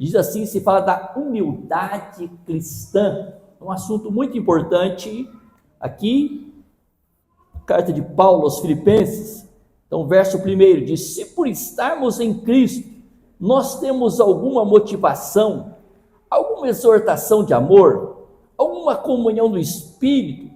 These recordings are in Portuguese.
Diz assim, se fala da humildade cristã, um assunto muito importante aqui, carta de Paulo aos Filipenses. Então, verso 1 diz, se por estarmos em Cristo, nós temos alguma motivação, alguma exortação de amor, alguma comunhão do Espírito,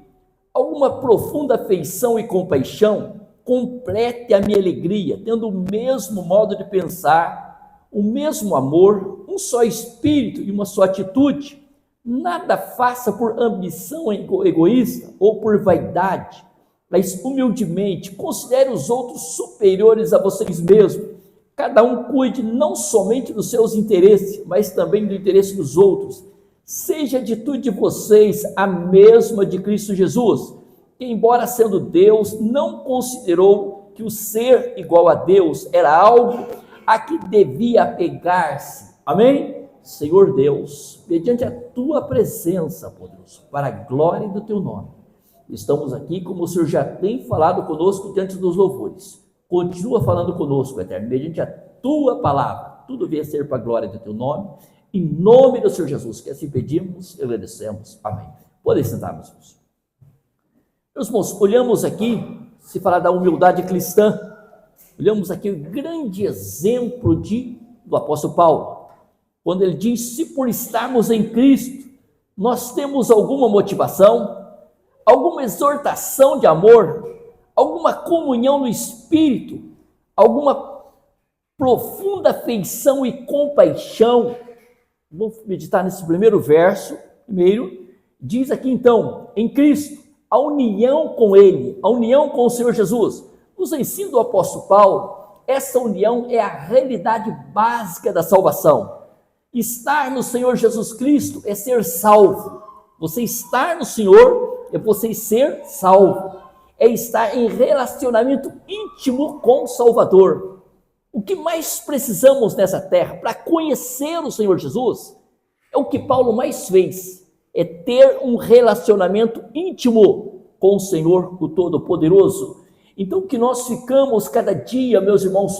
alguma profunda afeição e compaixão, complete a minha alegria, tendo o mesmo modo de pensar, o mesmo amor, um só Espírito e uma só atitude. Nada faça por ambição egoísta ou por vaidade, mas humildemente considere os outros superiores a vocês mesmos. Cada um cuide não somente dos seus interesses, mas também do interesse dos outros. Seja a atitude de vocês a mesma de Cristo Jesus, que embora sendo Deus, não considerou que o ser igual a Deus era algo a que devia apegar-se. Amém? Senhor Deus, mediante a tua presença, poderoso, para a glória do teu nome, estamos aqui como o Senhor já tem falado conosco diante dos louvores. Continua falando conosco, Eterno, mediante a tua palavra, tudo venha ser para a glória do teu nome, em nome do Senhor Jesus, que assim pedimos e agradecemos. Amém. Podem sentar, meus irmãos. Meus irmãos, olhamos aqui, se falar da humildade cristã, olhamos aqui o grande exemplo do apóstolo Paulo, quando ele diz, se por estarmos em Cristo, nós temos alguma motivação, alguma exortação de amor, alguma comunhão no Espírito, alguma profunda afeição e compaixão. Vamos meditar nesse primeiro verso. Primeiro, diz aqui então, em Cristo, a união com Ele, a união com o Senhor Jesus. Nos ensina do apóstolo Paulo, essa união é a realidade básica da salvação. Estar no Senhor Jesus Cristo é ser salvo. Você estar no Senhor é você ser salvo. É estar em relacionamento íntimo com o Salvador. O que mais precisamos nessa terra para conhecer o Senhor Jesus é o que Paulo mais fez, é ter um relacionamento íntimo com o Senhor, o Todo-Poderoso. Então que nós ficamos cada dia, meus irmãos,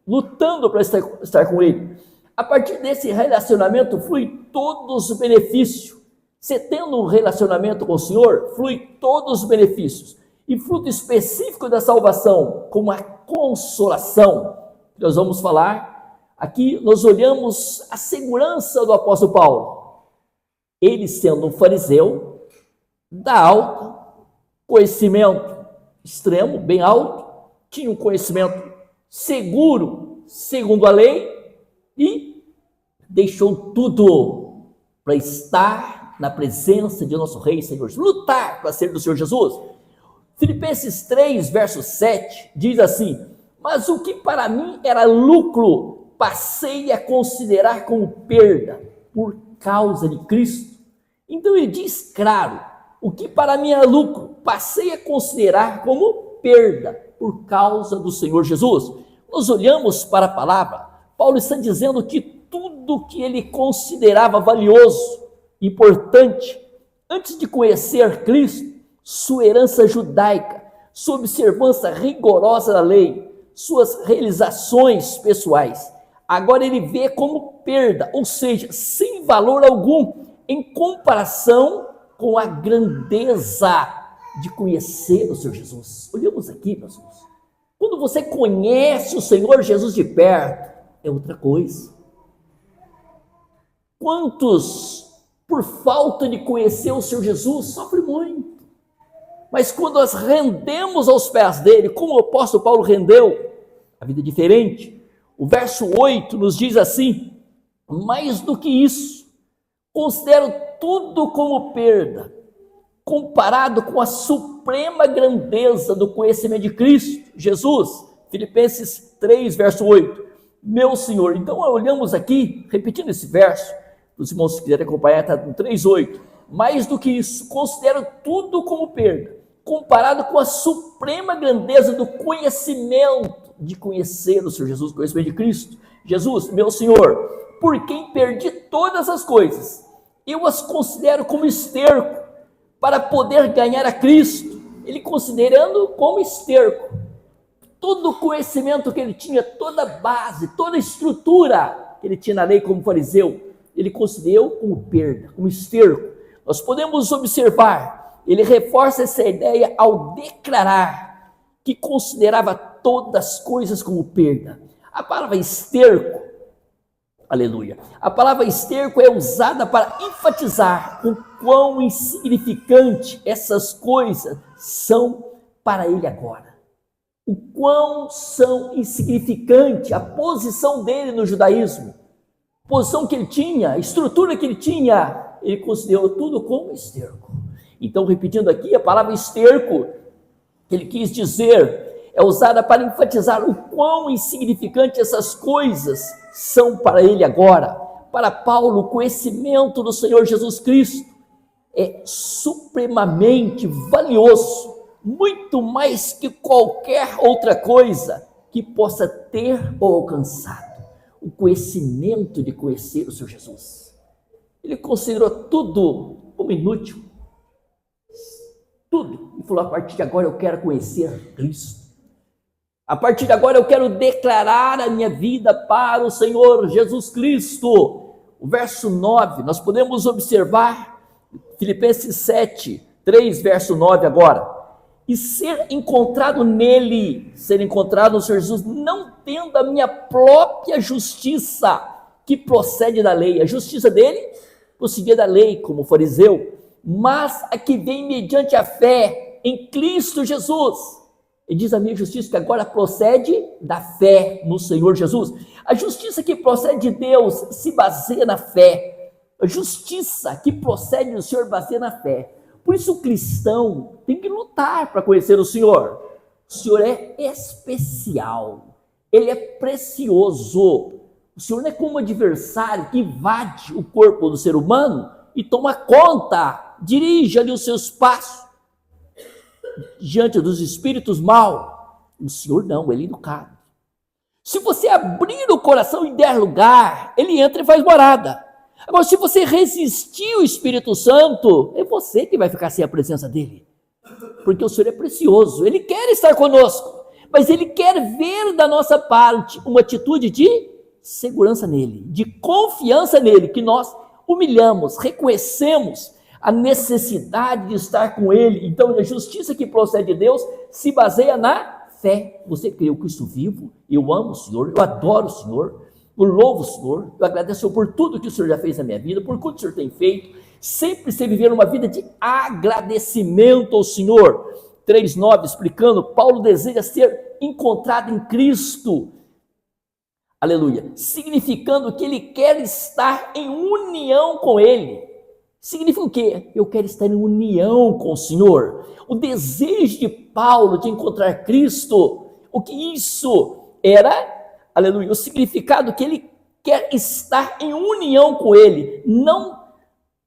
lutando para estar com Ele. A partir desse relacionamento flui todos os benefícios. Você tendo um relacionamento com o Senhor, flui todos os benefícios. E fruto específico da salvação, como a consolação, nós vamos falar, aqui nós olhamos a segurança do apóstolo Paulo. Ele sendo um fariseu, da alta, conhecimento extremo, bem alto, tinha um conhecimento seguro, segundo a lei, e deixou tudo para estar na presença de nosso Rei e Senhor, lutar para ser do Senhor Jesus. Filipenses 3, verso 7, diz assim, mas o que para mim era lucro, passei a considerar como perda, por causa de Cristo. Então ele diz claro, o que para mim era lucro, passei a considerar como perda, por causa do Senhor Jesus. Nós olhamos para a palavra, Paulo está dizendo que tudo que ele considerava valioso, importante, antes de conhecer Cristo, sua herança judaica, sua observância rigorosa da lei, suas realizações pessoais, agora ele vê como perda, ou seja, sem valor algum, em comparação com a grandeza de conhecer o Senhor Jesus. Olhamos aqui, meus irmãos, quando você conhece o Senhor Jesus de perto, é outra coisa. Quantos, por falta de conhecer o Senhor Jesus, sofrem muito? Mas quando nós rendemos aos pés dele, como o apóstolo Paulo rendeu, a vida é diferente. O verso 8 nos diz assim, mais do que isso, considero tudo como perda, comparado com a suprema grandeza do conhecimento de Cristo, Jesus. Filipenses 3, verso 8, meu Senhor. Então olhamos aqui, repetindo esse verso, os irmãos que quiserem acompanhar, está no 3,8, mais do que isso, considero tudo como perda, comparado com a suprema grandeza do conhecimento, de conhecer o Senhor Jesus, o conhecimento de Cristo. Jesus, meu Senhor, por quem perdi todas as coisas, eu as considero como esterco, para poder ganhar a Cristo. Ele considerando como esterco, todo o conhecimento que ele tinha, toda a base, toda a estrutura, que ele tinha na lei como fariseu, ele considerou como perda, como esterco. Nós podemos observar, ele reforça essa ideia ao declarar que considerava todas as coisas como perda. A palavra esterco, aleluia, a palavra esterco é usada para enfatizar o quão insignificante essas coisas são para ele agora. O quão são insignificante a posição dele no judaísmo, a posição que ele tinha, a estrutura que ele tinha, ele considerou tudo como esterco. Então, repetindo aqui, a palavra esterco, que ele quis dizer, é usada para enfatizar o quão insignificante essas coisas são para ele agora. Para Paulo, o conhecimento do Senhor Jesus Cristo é supremamente valioso, muito mais que qualquer outra coisa que possa ter ou alcançado. O conhecimento de conhecer o Senhor Jesus. Ele considerou tudo como inútil. Tudo. E falou, a partir de agora eu quero conhecer Cristo. A partir de agora eu quero declarar a minha vida para o Senhor Jesus Cristo. O verso 9, nós podemos observar, Filipenses 7, 3, verso 9 agora. E ser encontrado nele, ser encontrado no Senhor Jesus, não tendo a minha própria justiça, que procede da lei. A justiça dele procedia da lei, como fariseu, mas a que vem mediante a fé em Cristo Jesus. Ele diz a minha justiça que agora procede da fé no Senhor Jesus. A justiça que procede de Deus se baseia na fé. A justiça que procede do Senhor baseia na fé. Por isso o cristão tem que lutar para conhecer o Senhor. O Senhor é especial, ele é precioso. O Senhor não é como um adversário que invade o corpo do ser humano e toma conta, dirige ali os seus passos diante dos espíritos maus. O Senhor não, ele é educado. Se você abrir o coração e der lugar, ele entra e faz morada. Agora, se você resistir ao Espírito Santo, é você que vai ficar sem a presença dele. Porque o Senhor é precioso, ele quer estar conosco, mas ele quer ver da nossa parte uma atitude de segurança nele, de confiança nele, que nós humilhamos, reconhecemos a necessidade de estar com ele. Então, a justiça que procede de Deus se baseia na fé. Você crê o Cristo vivo? Eu amo o Senhor, eu adoro o Senhor, eu louvo o Senhor, eu agradeço por tudo que o Senhor já fez na minha vida, por tudo que o Senhor tem feito. Sempre se viver uma vida de agradecimento ao Senhor. 3:9, explicando, Paulo deseja ser encontrado em Cristo, aleluia, significando que ele quer estar em união com ele. Significa o quê? Eu quero estar em união com o Senhor. O desejo de Paulo de encontrar Cristo, o que isso era? Aleluia, o significado que ele quer estar em união com ele, não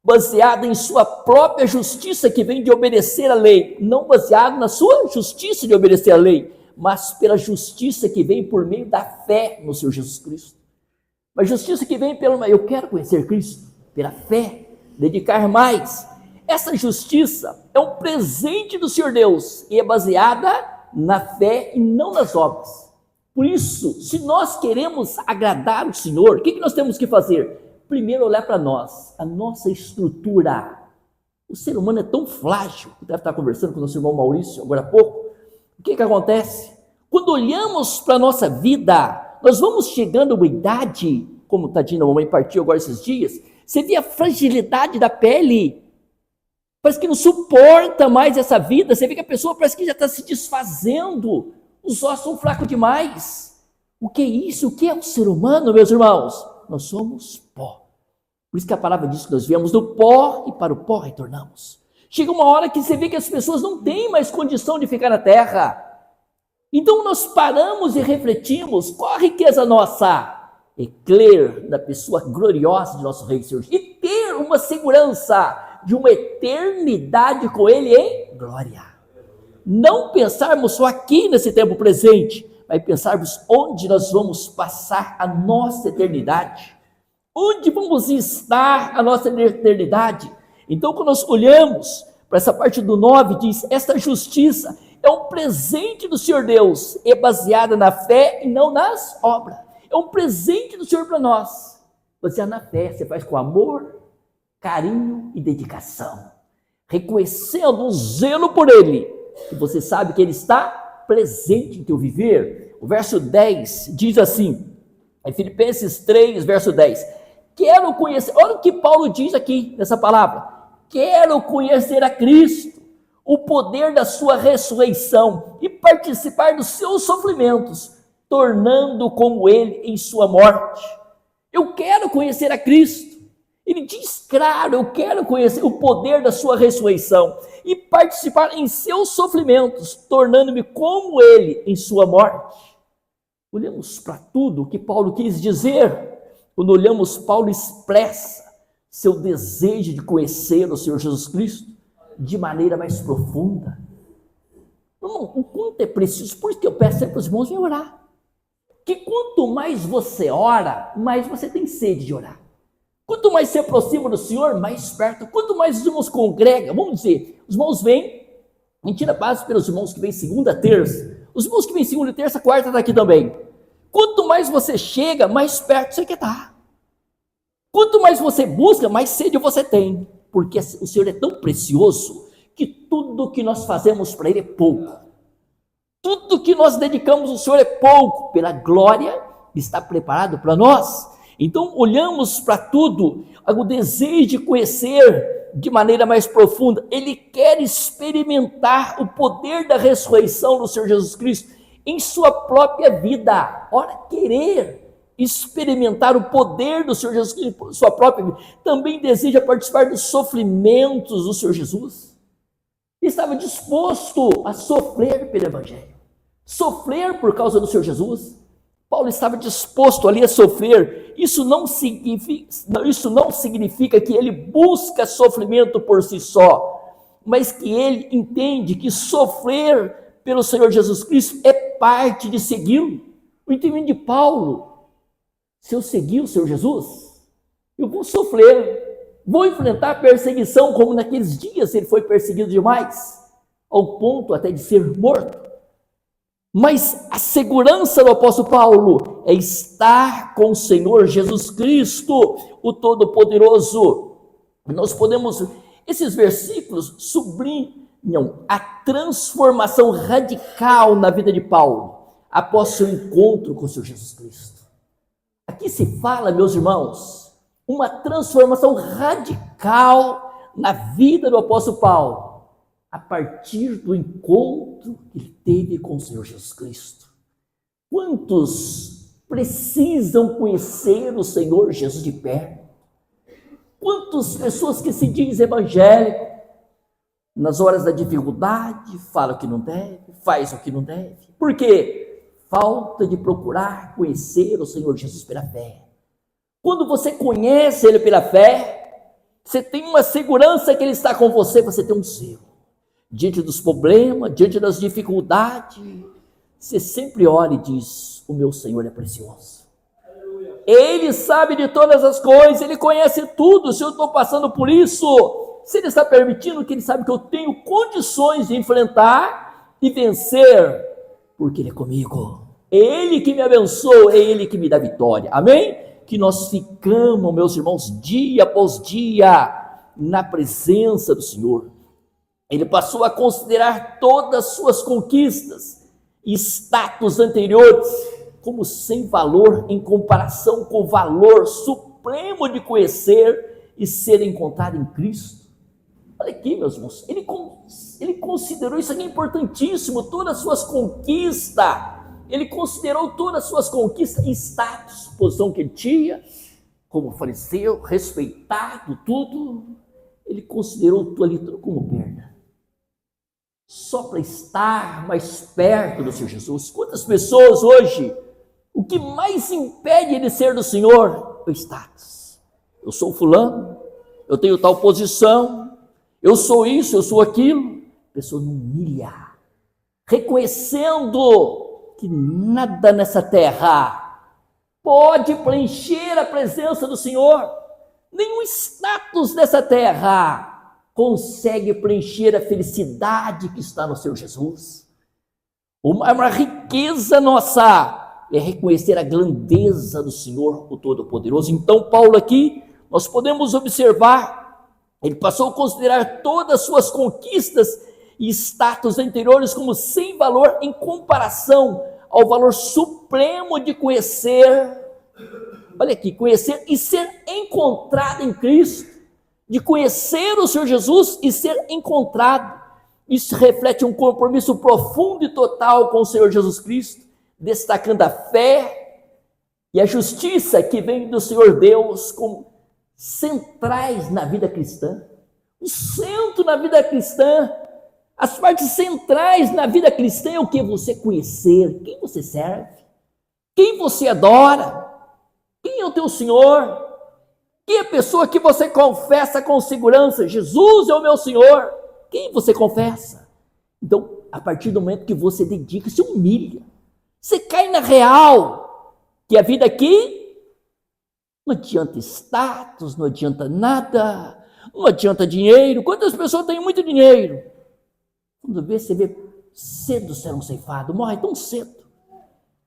baseado em sua própria justiça que vem de obedecer a lei, não baseado na sua justiça de obedecer a lei, mas pela justiça que vem por meio da fé no Senhor Jesus Cristo. A justiça que vem eu quero conhecer Cristo, pela fé, dedicar mais. Essa justiça é um presente do Senhor Deus e é baseada na fé e não nas obras. Por isso, se nós queremos agradar o Senhor, o que nós temos que fazer? Primeiro olhar para nós, a nossa estrutura. O ser humano é tão frágil, eu deve estar conversando com o nosso irmão Maurício agora há pouco. O que acontece? Quando olhamos para a nossa vida, nós vamos chegando a uma idade, como tadinha, a mamãe partiu agora esses dias, você vê a fragilidade da pele, parece que não suporta mais essa vida, você vê que a pessoa parece que já está se desfazendo, os ossos são fracos demais. O que é isso? O que é o ser humano, meus irmãos? Nós somos pó. Por isso que a palavra diz que nós viemos do pó e para o pó retornamos. Chega uma hora que você vê que as pessoas não têm mais condição de ficar na terra. Então nós paramos e refletimos, qual a riqueza nossa? É crer na pessoa gloriosa de nosso Rei Senhor e ter uma segurança de uma eternidade com Ele em glória. Não pensarmos só aqui nesse tempo presente, mas pensarmos onde nós vamos passar a nossa eternidade. Onde vamos estar a nossa eternidade? Então, quando nós olhamos para essa parte do 9, diz, esta justiça é um presente do Senhor Deus, é baseada na fé e não nas obras. É um presente do Senhor para nós. Você é na fé, você faz com amor, carinho e dedicação, reconhecendo o zelo por Ele, que você sabe que Ele está presente em teu viver. O verso 10 diz assim, em Filipenses 3, verso 10, quero conhecer, olha o que Paulo diz aqui nessa palavra, quero conhecer a Cristo, o poder da sua ressurreição e participar dos seus sofrimentos, tornando como Ele em sua morte. Eu quero conhecer a Cristo. Ele diz claro, eu quero conhecer o poder da sua ressurreição e participar em seus sofrimentos, tornando-me como Ele em sua morte. Olhamos para tudo o que Paulo quis dizer. Quando olhamos, Paulo expressa seu desejo de conhecer o Senhor Jesus Cristo de maneira mais profunda. Irmão, o quanto é preciso, por isso que eu peço sempre para os irmãos, vem orar. Que quanto mais você ora, mais você tem sede de orar. Quanto mais se aproxima do Senhor, mais perto. Quanto mais os irmãos congregam, vamos dizer, os irmãos vêm, a gente tira base pelos irmãos que vêm segunda, terça. Os irmãos que vêm segunda, terça, quarta está aqui também. Quanto mais você chega, mais perto você quer estar. Quanto mais você busca, mais sede você tem. Porque o Senhor é tão precioso que tudo que nós fazemos para Ele é pouco. Tudo que nós dedicamos ao Senhor é pouco, pela glória que está preparado para nós. Então, olhamos para tudo, o desejo de conhecer de maneira mais profunda. Ele quer experimentar o poder da ressurreição do Senhor Jesus Cristo em sua própria vida. Ora, querer experimentar o poder do Senhor Jesus Cristo em sua própria vida. Também deseja participar dos sofrimentos do Senhor Jesus. Estava disposto a sofrer pelo Evangelho, sofrer por causa do Senhor Jesus. Paulo estava disposto ali a sofrer. Isso não significa que ele busca sofrimento por si só, mas que ele entende que sofrer pelo Senhor Jesus Cristo é parte de segui-lo. O entendimento de Paulo: se eu seguir o Senhor Jesus, eu vou sofrer, vou enfrentar perseguição, como naqueles dias ele foi perseguido demais, ao ponto até de ser morto. Mas a segurança do apóstolo Paulo é estar com o Senhor Jesus Cristo, o Todo-Poderoso. Nós podemos, esses versículos sublinham a transformação radical na vida de Paulo, após seu encontro com o Senhor Jesus Cristo. Aqui se fala, meus irmãos, uma transformação radical na vida do apóstolo Paulo, a partir do encontro que ele teve com o Senhor Jesus Cristo. Quantos precisam conhecer o Senhor Jesus de perto? Quantas pessoas que se dizem evangélico, nas horas da dificuldade, fala o que não deve, faz o que não deve. Por quê? Falta de procurar conhecer o Senhor Jesus pela fé. Quando você conhece Ele pela fé, você tem uma segurança que Ele está com você, você tem um selo. Diante dos problemas, diante das dificuldades, você sempre olha e diz: o meu Senhor é precioso. Ele sabe de todas as coisas, Ele conhece tudo. Se eu estou passando por isso, se Ele está permitindo, que Ele sabe que eu tenho condições de enfrentar e vencer, porque Ele é comigo. É Ele que me abençoa, é Ele que me dá vitória. Amém? Que nós ficamos, meus irmãos, dia após dia, na presença do Senhor. Ele passou a considerar todas as suas conquistas e status anteriores como sem valor em comparação com o valor supremo de conhecer e ser encontrado em Cristo. Olha aqui, meus irmãos, ele considerou isso aqui importantíssimo, todas as suas conquistas. Ele considerou todas as suas conquistas e status, posição que ele tinha, como fariseu, respeitado, tudo. Ele considerou tudo ali tudo como perda, só para estar mais perto do Senhor Jesus. Quantas pessoas hoje, o que mais impede ele ser do Senhor é o status. Eu sou fulano, eu tenho tal posição, eu sou isso, eu sou aquilo. A pessoa não humilha, reconhecendo que nada nessa terra pode preencher a presença do Senhor. Nenhum status dessa terra consegue preencher a felicidade que está no Senhor Jesus. Uma riqueza nossa é reconhecer a grandeza do Senhor, o Todo-Poderoso. Então, Paulo aqui, nós podemos observar, ele passou a considerar todas as suas conquistas e status anteriores como sem valor em comparação ao valor supremo de conhecer, olha aqui, conhecer e ser encontrado em Cristo, de conhecer o Senhor Jesus e ser encontrado. Isso reflete um compromisso profundo e total com o Senhor Jesus Cristo, destacando a fé e a justiça que vem do Senhor Deus como centrais na vida cristã. O centro na vida cristã, as partes centrais na vida cristã é o que você conhecer, quem você serve, quem você adora, quem é o teu Senhor, quem é a pessoa que você confessa com segurança, Jesus é o meu Senhor, quem você confessa? Então, a partir do momento que você dedica, se humilha, você cai na real, que a vida aqui não adianta status, não adianta nada, não adianta dinheiro. Quantas pessoas têm muito dinheiro? Quando você vê, cedo serão ceifados, morre tão cedo,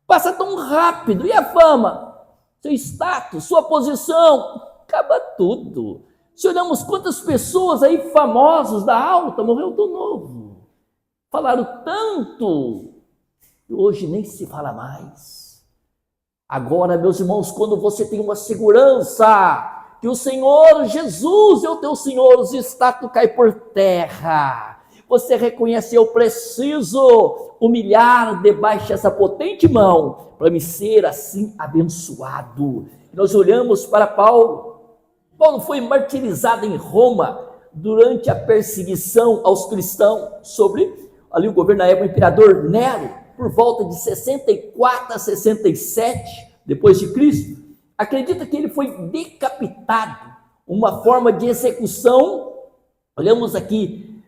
passa tão rápido. E a fama, seu status, sua posição, acaba tudo. Se olhamos quantas pessoas aí famosos da alta, morreu tão novo, falaram tanto, e hoje nem se fala mais. Agora, meus irmãos, quando você tem uma segurança que o Senhor Jesus é o teu Senhor, os status caem por terra. Você reconhece, eu preciso humilhar debaixo dessa potente mão para me ser assim abençoado. Nós olhamos para Paulo. Paulo foi martirizado em Roma durante a perseguição aos cristãos sobre ali o governo da época, o imperador Nero, por volta de 64 a 67 depois de Cristo. Acredita que ele foi decapitado, uma forma de execução, olhamos aqui,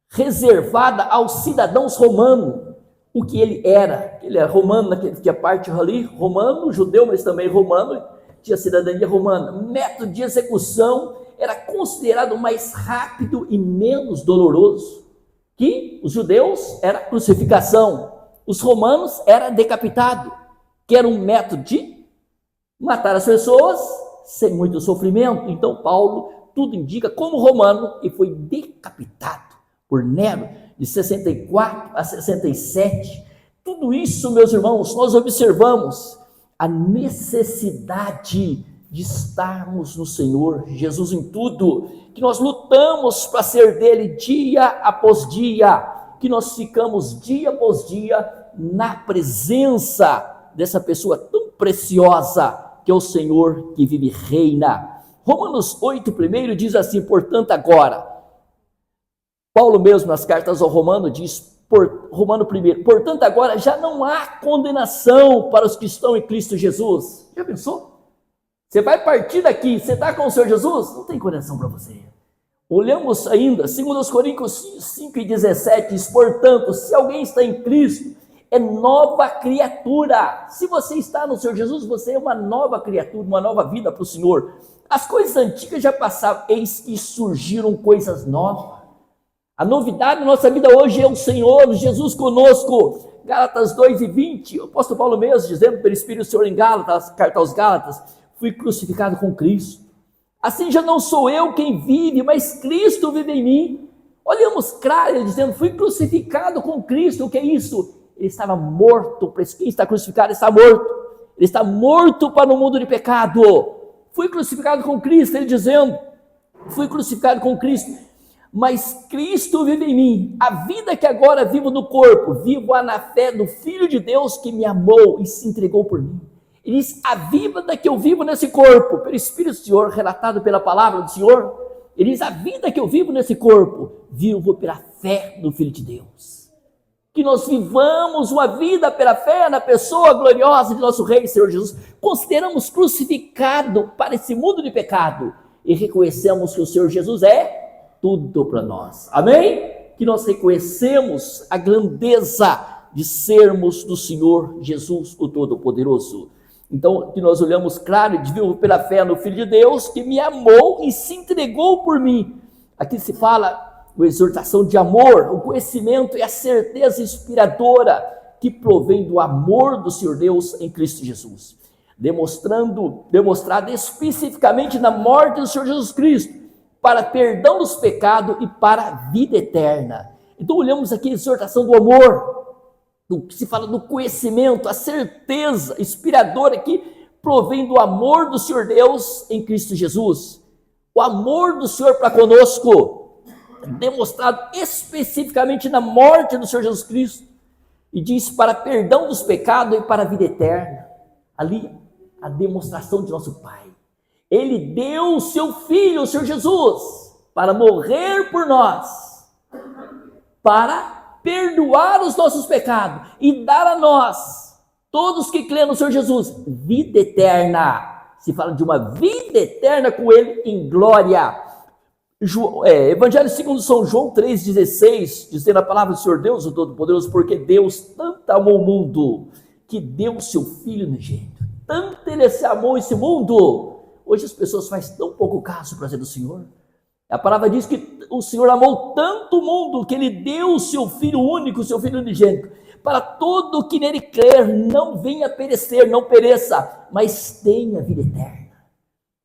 reservada aos cidadãos romanos, o que ele era romano, que a parte ali, romano, judeu, mas também romano, tinha cidadania romana. O método de execução era considerado mais rápido e menos doloroso, que os judeus era crucificação, os romanos era decapitado, que era um método de matar as pessoas sem muito sofrimento. Então Paulo tudo indica como romano e foi decapitado por Nero de 64 a 67. Tudo isso, meus irmãos, nós observamos a necessidade de estarmos no Senhor Jesus em tudo, que nós lutamos para ser dele dia após dia, que nós ficamos dia após dia na presença dessa pessoa tão preciosa que é o Senhor que vive e reina. Romanos 8 primeiro diz assim: portanto agora, Paulo mesmo nas cartas ao Romano diz, Romano 1, portanto agora já não há condenação para os que estão em Cristo Jesus. Já pensou? Você vai partir daqui, você está com o Senhor Jesus? Não tem condenação para você. Olhamos ainda, 2 Coríntios 5:17, diz, portanto, se alguém está em Cristo, é nova criatura. Se você está no Senhor Jesus, você é uma nova criatura, uma nova vida para o Senhor. As coisas antigas já passaram, eis que surgiram coisas novas. A novidade da nossa vida hoje é o Senhor Jesus conosco. Gálatas 2:20, o apóstolo Paulo mesmo dizendo pelo Espírito do Senhor em Gálatas, carta aos Gálatas, fui crucificado com Cristo. Assim já não sou eu quem vive, mas Cristo vive em mim. Olhamos claro, ele dizendo, fui crucificado com Cristo. O que é isso? Ele estava morto, para quem está crucificado está morto. Ele está morto para o mundo de pecado. Fui crucificado com Cristo, ele dizendo, fui crucificado com Cristo. Mas Cristo vive em mim, a vida que agora vivo no corpo, vivo-a na fé do Filho de Deus que me amou e se entregou por mim. Ele diz, a vida que eu vivo nesse corpo, pelo Espírito do Senhor, relatado pela palavra do Senhor, ele diz, a vida que eu vivo nesse corpo, vivo pela fé do Filho de Deus. Que nós vivamos uma vida pela fé na pessoa gloriosa de nosso Rei, Senhor Jesus, consideramos crucificado para esse mundo de pecado e reconhecemos que o Senhor Jesus é tudo para nós, amém? Que nós reconhecemos a grandeza de sermos do Senhor Jesus, o Todo-Poderoso. Então, que nós olhamos claro, de vivo pela fé no Filho de Deus, que me amou e se entregou por mim. Aqui se fala, uma exortação de amor, o conhecimento e a certeza inspiradora que provém do amor do Senhor Deus em Cristo Jesus, demonstrado especificamente na morte do Senhor Jesus Cristo, para perdão dos pecados e para a vida eterna. Então olhamos aqui a exortação do amor, do que se fala do conhecimento, a certeza inspiradora que provém do amor do Senhor Deus em Cristo Jesus. O amor do Senhor para conosco, demonstrado especificamente na morte do Senhor Jesus Cristo, e diz para perdão dos pecados e para a vida eterna. Ali a demonstração de nosso Pai. Ele deu o seu Filho, o Senhor Jesus, para morrer por nós, para perdoar os nossos pecados e dar a nós, todos que creem no Senhor Jesus, vida eterna. Se fala de uma vida eterna com Ele em glória. Evangelho segundo São João 3,16, dizendo a palavra do Senhor Deus, o Todo-Poderoso, porque Deus tanto amou o mundo, que deu o seu Filho unigênito. Tanto Ele se amou esse mundo. Hoje as pessoas fazem tão pouco caso para do Senhor. A palavra diz que o Senhor amou tanto o mundo, que Ele deu o seu Filho único, o seu Filho unigênito, para todo que nele crer não venha perecer, não pereça, mas tenha vida eterna.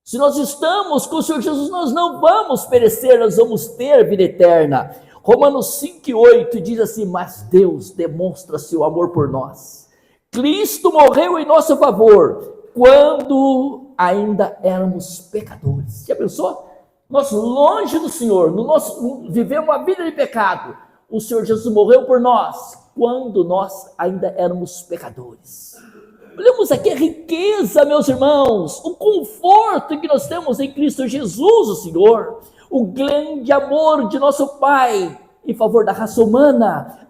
Se nós estamos com o Senhor Jesus, nós não vamos perecer, nós vamos ter vida eterna. Romanos 5,8 diz assim: mas Deus demonstra seu amor por nós. Cristo morreu em nosso favor, quando ainda éramos pecadores. Já pensou? Nós longe do Senhor, vivemos uma vida de pecado. O Senhor Jesus morreu por nós, quando nós ainda éramos pecadores. Olhamos aqui a riqueza, meus irmãos, o conforto que nós temos em Cristo Jesus, o Senhor, o grande amor de nosso Pai em favor da raça humana,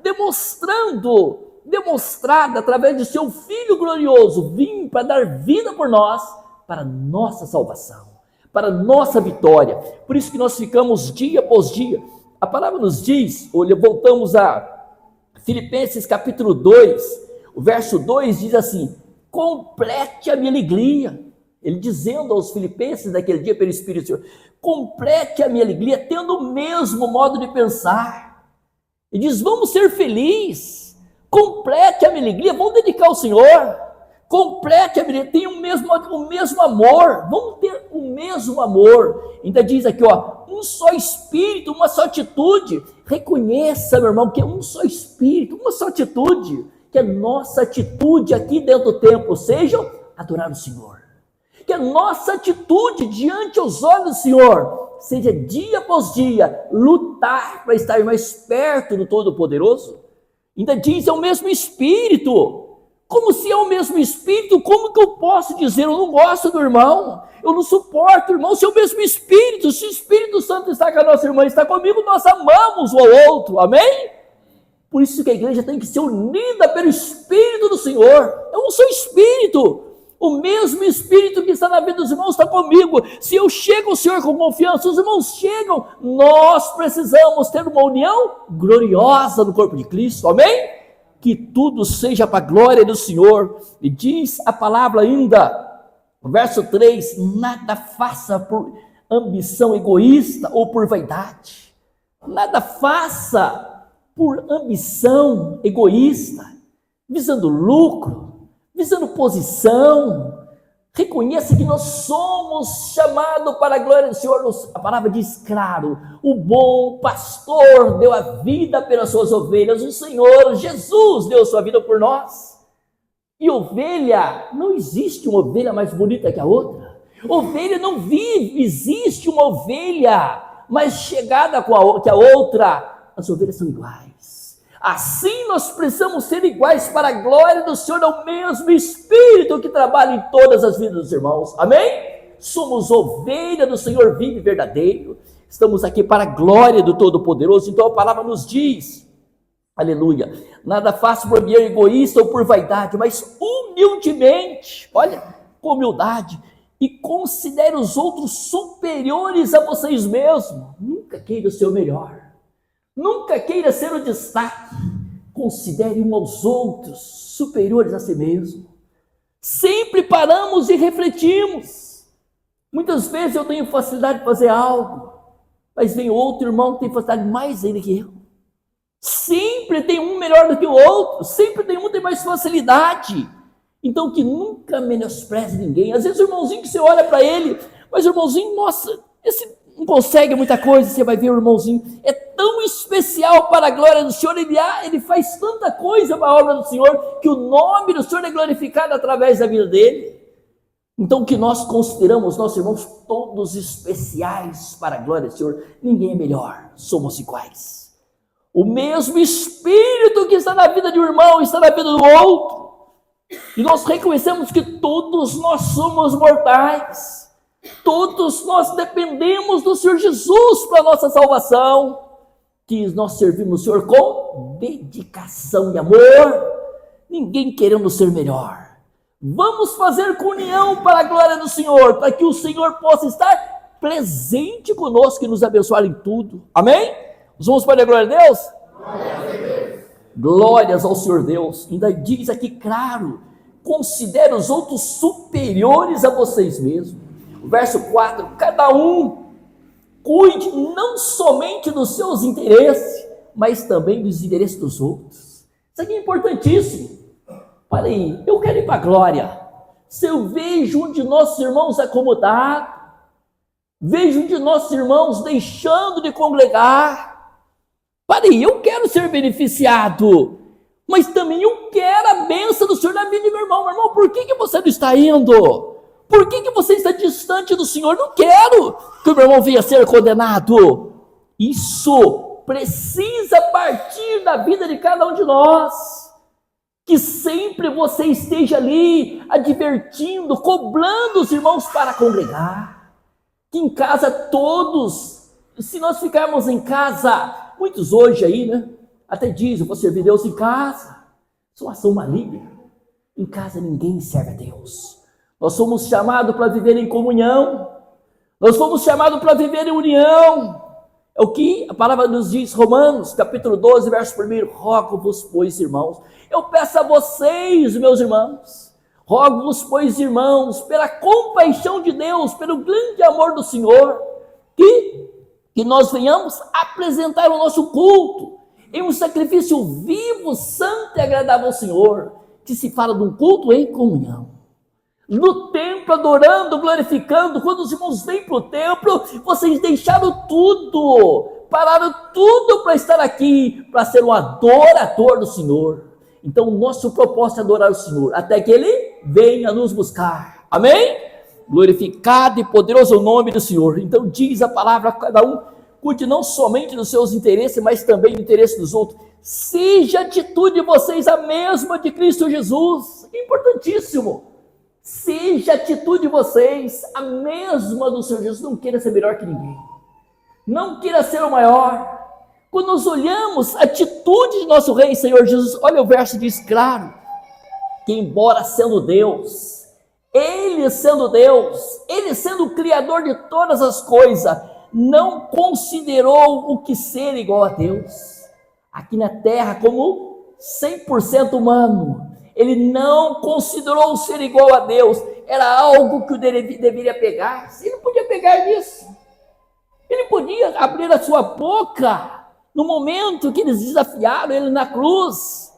demonstrada através de seu Filho glorioso, vindo para dar vida por nós, para nossa salvação, para nossa vitória. Por isso que nós ficamos dia após dia. A palavra nos diz, voltamos a Filipenses capítulo 2, o verso 2 diz assim: complete a minha alegria. Ele dizendo aos filipenses naquele dia pelo Espírito do Senhor: complete a minha alegria, tendo o mesmo modo de pensar. Ele diz: vamos ser felizes, complete a minha alegria, vamos dedicar ao Senhor, complete a minha alegria, tenha o mesmo amor, vamos ter o mesmo amor. Ainda diz aqui, um só espírito, uma só atitude. Reconheça, meu irmão, que é um só espírito, uma só atitude. Que a nossa atitude aqui dentro do templo seja adorar o Senhor. Que a nossa atitude diante aos olhos do Senhor seja dia após dia lutar para estar mais perto do Todo-Poderoso. Ainda diz, é o mesmo Espírito. Como se é o mesmo Espírito, como que eu posso dizer, eu não gosto do irmão, eu não suporto o irmão, se é o mesmo Espírito, se o Espírito Santo está com a nossa irmã, está comigo, nós amamos o ao outro, amém? Por isso que a igreja tem que ser unida pelo Espírito do Senhor. É um só Espírito. O mesmo Espírito que está na vida dos irmãos está comigo. Se eu chego ao Senhor com confiança, os irmãos chegam. Nós precisamos ter uma união gloriosa no corpo de Cristo. Amém? Que tudo seja para a glória do Senhor. E diz a palavra ainda, verso 3, nada faça por ambição egoísta ou por vaidade. Nada faça por ambição egoísta, visando lucro, visando posição. Reconheça que nós somos chamados para a glória do Senhor. A palavra diz claro: o bom pastor deu a vida pelas suas ovelhas. O Senhor Jesus deu a sua vida por nós. E ovelha, não existe uma ovelha mais bonita que a outra. Ovelha não vive, existe uma ovelha mais chegada que a outra. As ovelhas são iguais. Assim nós precisamos ser iguais para a glória do Senhor, é o mesmo Espírito que trabalha em todas as vidas dos irmãos, amém? Somos ovelha do Senhor vivo e verdadeiro, estamos aqui para a glória do Todo-Poderoso. Então a palavra nos diz, aleluia, nada faça por ambição egoísta ou por vaidade, mas humildemente, olha, com humildade, e considere os outros superiores a vocês mesmos. Nunca queira o seu melhor. Nunca queira ser o destaque. Considere uns aos outros superiores a si mesmo. Sempre paramos e refletimos. Muitas vezes eu tenho facilidade de fazer algo, mas vem outro irmão que tem facilidade mais ainda que eu. Sempre tem um melhor do que o outro, sempre tem um que tem mais facilidade. Então, que nunca menospreze ninguém. Às vezes o irmãozinho que você olha para ele, mas o irmãozinho, nossa, esse não consegue muita coisa. Você vai ver o irmãozinho, é tão especial para a glória do Senhor, ele faz tanta coisa para a obra do Senhor, que o nome do Senhor é glorificado através da vida dele. Então, que nós consideramos nossos irmãos todos especiais para a glória do Senhor. Ninguém é melhor, somos iguais. O mesmo Espírito que está na vida de um irmão está na vida do outro. E nós reconhecemos que todos nós somos mortais. Todos nós dependemos do Senhor Jesus para a nossa salvação. Que nós servimos o Senhor com dedicação e amor. Ninguém querendo ser melhor. Vamos fazer comunhão para a glória do Senhor, para que o Senhor possa estar presente conosco e nos abençoar em tudo. Amém? Vamos para a glória de Deus? Glória a Deus. Glórias ao Senhor Deus. Ainda diz aqui, claro, considere os outros superiores a vocês mesmos. O verso 4, cada um cuide não somente dos seus interesses, mas também dos interesses dos outros. Isso aqui é importantíssimo. Olha aí, eu quero ir para a glória. Se eu vejo um de nossos irmãos acomodado, vejo um de nossos irmãos deixando de congregar, aí, eu quero ser beneficiado, mas também eu quero a bênção do Senhor na vida do meu irmão. Meu irmão, por que você não está indo? Por que você está distante do Senhor? Não quero que o meu irmão venha a ser condenado. Isso precisa partir da vida de cada um de nós. Que sempre você esteja ali advertindo, cobrando os irmãos para congregar. Que em casa todos, se nós ficarmos em casa, muitos hoje aí, né? Até dizem, eu vou servir Deus em casa. Isso é uma ação maligna. Em casa ninguém serve a Deus. Nós somos chamados para viver em comunhão. Nós fomos chamados para viver em união. É o que a palavra nos diz, Romanos, capítulo 12, verso 1. Rogo-vos, pois, irmãos. Eu peço a vocês, meus irmãos. Rogo-vos, pois, irmãos, pela compaixão de Deus, pelo grande amor do Senhor, que nós venhamos apresentar o nosso culto em um sacrifício vivo, santo e agradável ao Senhor. Que se fala de um culto em comunhão. No templo, adorando, glorificando. Quando os irmãos vêm para o templo, vocês deixaram tudo, pararam tudo para estar aqui, para ser um adorador do Senhor. Então, o nosso propósito é adorar o Senhor, até que Ele venha nos buscar. Amém? Glorificado e poderoso é o nome do Senhor. Então, diz a palavra a cada um, cuide não somente dos seus interesses, mas também do interesse dos outros. Seja a atitude de vocês a mesma de Cristo Jesus. Importantíssimo. Seja a atitude de vocês a mesma do Senhor Jesus. Não queira ser melhor que ninguém. Não queira ser o maior. Quando nós olhamos a atitude de nosso Rei Senhor Jesus, olha o verso diz claro, que embora sendo Deus, Ele sendo Deus, Ele sendo o Criador de todas as coisas, não considerou o que ser igual a Deus. Aqui na terra como 100% humano. Ele não considerou ser igual a Deus, era algo que o deveria pegar. Ele não podia pegar nisso. Ele podia abrir a sua boca no momento que eles desafiaram ele na cruz.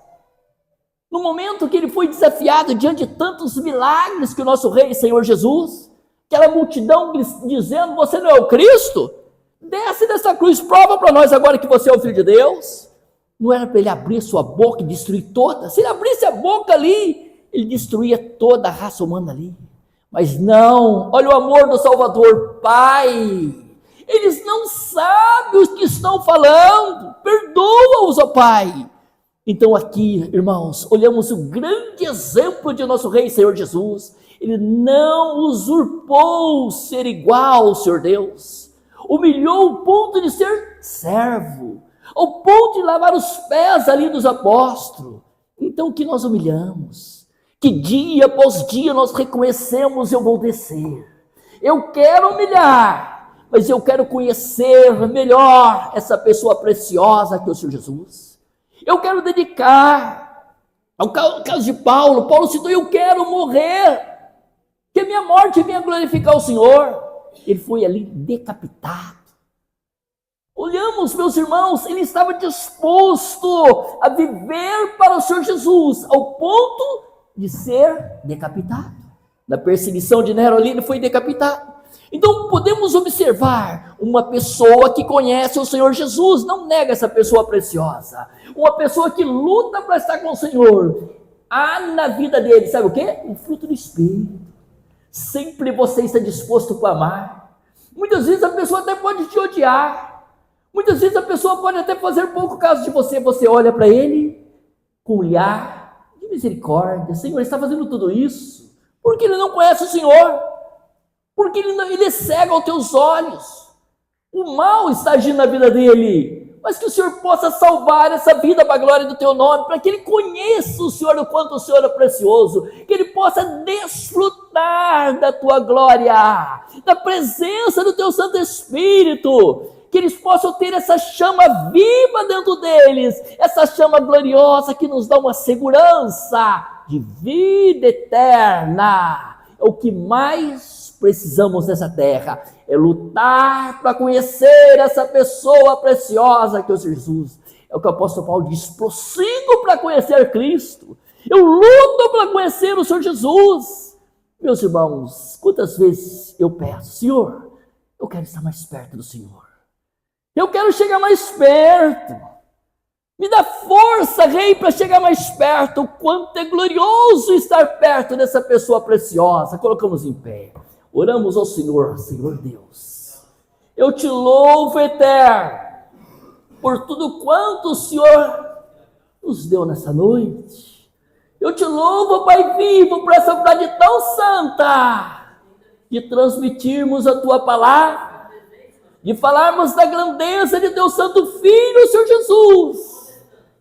No momento que ele foi desafiado diante de tantos milagres que o nosso Rei Senhor Jesus, aquela multidão dizendo, você não é o Cristo? Desce dessa cruz, prova para nós agora que você é o Filho de Deus. Não era para ele abrir sua boca e destruir toda. Se ele abrisse a boca ali, ele destruía toda a raça humana ali. Mas não, olha o amor do Salvador. Pai, eles não sabem o que estão falando. Perdoa-os, ó Pai. Então aqui, irmãos, olhamos o grande exemplo de nosso Rei Senhor Jesus. Ele não usurpou ser igual ao Senhor Deus. Humilhou o ponto de ser servo. Ao ponto de lavar os pés ali dos apóstolos. Então que nós humilhamos, que dia após dia nós reconhecemos, eu vou descer, eu quero humilhar, mas eu quero conhecer melhor essa pessoa preciosa que é o Senhor Jesus. Eu quero dedicar, ao caso de Paulo citou, eu quero morrer, que a minha morte venha glorificar o Senhor. Ele foi ali decapitado. Olhamos, meus irmãos, ele estava disposto a viver para o Senhor Jesus, ao ponto de ser decapitado. Na perseguição de Nero ali, ele foi decapitado. Então podemos observar uma pessoa que conhece o Senhor Jesus, não nega essa pessoa preciosa, uma pessoa que luta para estar com o Senhor. Há na vida dele, sabe o quê? O fruto do Espírito. Sempre você está disposto para amar. Muitas vezes a pessoa até pode te odiar, muitas vezes a pessoa pode até fazer pouco caso de você. Você olha para ele com um olhar de misericórdia. Senhor, ele está fazendo tudo isso porque ele não conhece o Senhor, porque ele é cego aos teus olhos. O mal está agindo na vida dele, mas que o Senhor possa salvar essa vida para a glória do teu nome, para que ele conheça o Senhor, o quanto o Senhor é precioso, que ele possa desfrutar da tua glória, da presença do teu Santo Espírito, que eles possam ter essa chama viva dentro deles, essa chama gloriosa que nos dá uma segurança de vida eterna. É o que mais precisamos nessa terra, é lutar para conhecer essa pessoa preciosa que é o Jesus. É o que o apóstolo Paulo diz: prossigo para conhecer Cristo, eu luto para conhecer o Senhor Jesus. Meus irmãos, quantas vezes eu peço: Senhor, eu quero estar mais perto do Senhor, eu quero chegar mais perto, me dá força, Rei, para chegar mais perto. O quanto é glorioso estar perto dessa pessoa preciosa. Colocamos em pé, oramos ao Senhor. Senhor Deus, eu te louvo, eterno, por tudo quanto o Senhor nos deu nessa noite. Eu te louvo, Pai vivo, por essa vontade tão santa de transmitirmos a tua palavra, de falarmos da grandeza de teu santo Filho, o Senhor Jesus,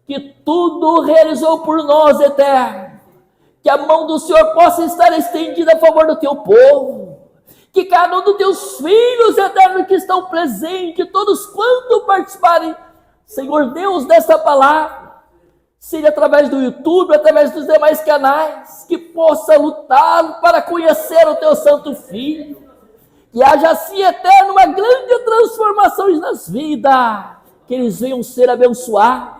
que tudo realizou por nós, eterno. Que a mão do Senhor possa estar estendida a favor do teu povo, que cada um dos teus filhos, eterno, que estão presentes, todos quanto participarem, Senhor Deus, dessa palavra, seja através do YouTube, através dos demais canais, que possa lutar para conhecer o teu santo Filho, que haja assim, eterno, uma grande transformação nas vidas, que eles venham ser abençoados,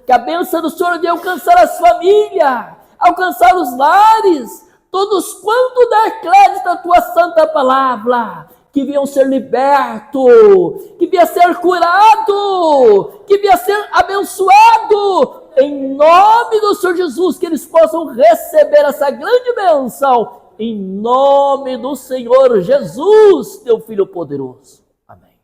que a bênção do Senhor de alcançar as famílias, alcançar os lares, todos quanto dar crédito à tua santa palavra, que venham ser libertos, que venham ser curados, que venham ser abençoados, em nome do Senhor Jesus, que eles possam receber essa grande bênção, em nome do Senhor Jesus, teu Filho poderoso. Amém.